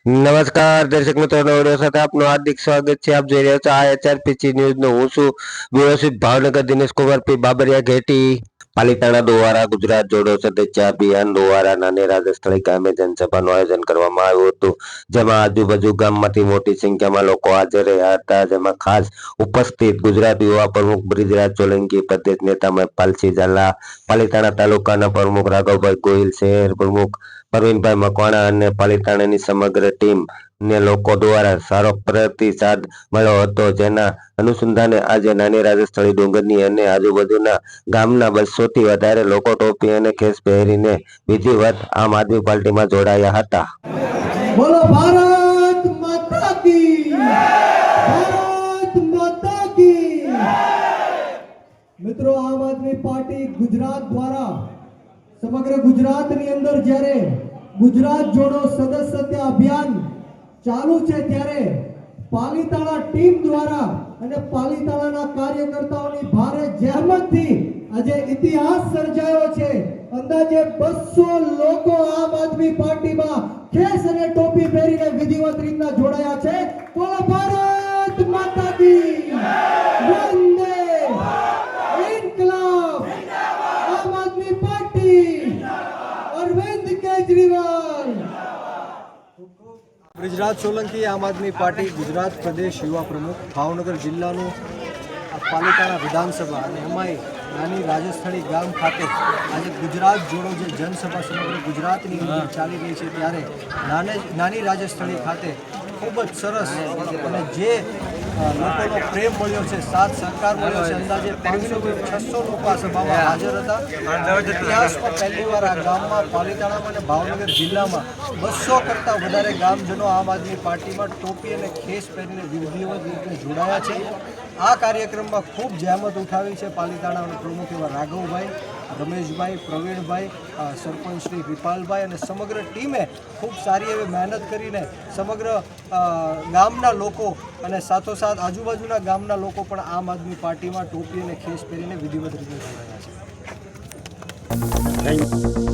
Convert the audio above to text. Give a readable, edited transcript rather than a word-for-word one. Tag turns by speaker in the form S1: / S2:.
S1: નમસ્કાર દર્શક મિત્રો, નવડિયો સાથે આપનું હાર્દિક સ્વાગત છે. આપ જોઈ રહ્યા છો આ HRPC ન્યૂઝનો. હું છું વ્યવસ્થિત ભાવનગર દિનેશ કુમાર બાબરિયા ઘેટી. પાલિતાણા દ્વારા ગુજરાત જોડો સદસ્ય અભિયાન દ્વારા નાનેરા સ્થળે ગામે જનસભાનું આયોજન કરવામાં આવ્યું હતું, જેમાં આજુબાજુ ગામમાંથી મોટી સંખ્યામાં લોકો હાજર રહ્યા હતા. જેમાં ખાસ ઉપસ્થિત ગુજરાત યુવા પ્રમુખ બ્રિજરાજ સોલંકી, પ્રદેશ નેતા મહેપાલસિંહ ઝાલા, પાલિતાણા તાલુકાના પ્રમુખ રાઘવભાઈ ગોહિલ, શહેર પ્રમુખ પ્રવીણભાઈ મકવાણા અને પાલિતાણાની સમગ્ર ટીમ ને લોકો દ્વારા સારો પ્રતિસાદ મળ્યો હતો. જેના અનુસંધાને આજે નાની રાજસ્થળી ડુંગરની અને આજુબાજુના ગામના 200થી વધારે લોકો ટોપી અને ખેસ પહેરીને વિધિવત આમ આદમી પાર્ટીમાં જોડાયા હતા.
S2: બોલો ભારત માતા કી, ભારત માતા કી. મિત્રો, આમ આદમી પાર્ટી ગુજરાત દ્વારા સમગ્ર ગુજરાતની અંદર જ્યારે ગુજરાત જોડો સદસ્યતા અભિયાન ચાલુ છે ત્યારે પાલિતાણા ટીમ દ્વારા અને પાલિતાણાના કાર્યકર્તાઓની ભારે જહેમતથી આજે ઇતિહાસ સર્જાયો છે. અંદાજે 200 લોકો આમ આદમી પાર્ટીમાં ખેસ અને ટોપી પહેરીને વિધિવત રીતના જોડાયા છે. બોલો ભારત માતા કી, વંદે ઇન્કલાબ, આમ આદમી પાર્ટી, અરવિંદ કેજરીવાલ.
S3: બ્રિજરાજ સોલંકી, આમ આદમી પાર્ટી ગુજરાત પ્રદેશ યુવા પ્રમુખ, ભાવનગર જિલ્લાનું પાલિતાણા વિધાનસભા અને એમાંય નાની રાજસ્થળી ગામ ખાતે આજે ગુજરાત જોડો જે જનસભા સમગ્ર ગુજરાતની અંદર ચાલી રહી છે ત્યારે નાની રાજસ્થળી ખાતે ખૂબ જ સરસ અને જે લોકોનો પ્રેમ મળ્યો છે, સાથ સહકાર મળ્યો છે. અંદાજે 500થી 600 લોકો આ સભામાં હાજર હતા. ઇતિહાસમાં પહેલીવાર આ ગામમાં પાલિતાણામાં અને ભાવનગર જિલ્લામાં 200 કરતાં વધારે ગામજનો આમ આદમી પાર્ટીમાં ટોપી અને ખેસ પહેરીને વિધિવત રીતે જોડાયા છે. આ કાર્યક્રમમાં ખૂબ જહેમત ઉઠાવી છે પાલિતાણાના પ્રમુખ એવા રાઘવભાઈ, રમેશભાઈ, પ્રવીણભાઈ, સરપંચ શ્રી વિપાલભાઈ અને સમગ્ર ટીમે ખૂબ સારી એવી મહેનત કરીને સમગ્ર ગામના લોકો અને સાથોસાથ આજુબાજુના ગામના લોકો પણ આમ આદમી પાર્ટીમાં ટોપી અને ખેસ પહેરીને વિધિવત રીતે જોડાયા છે.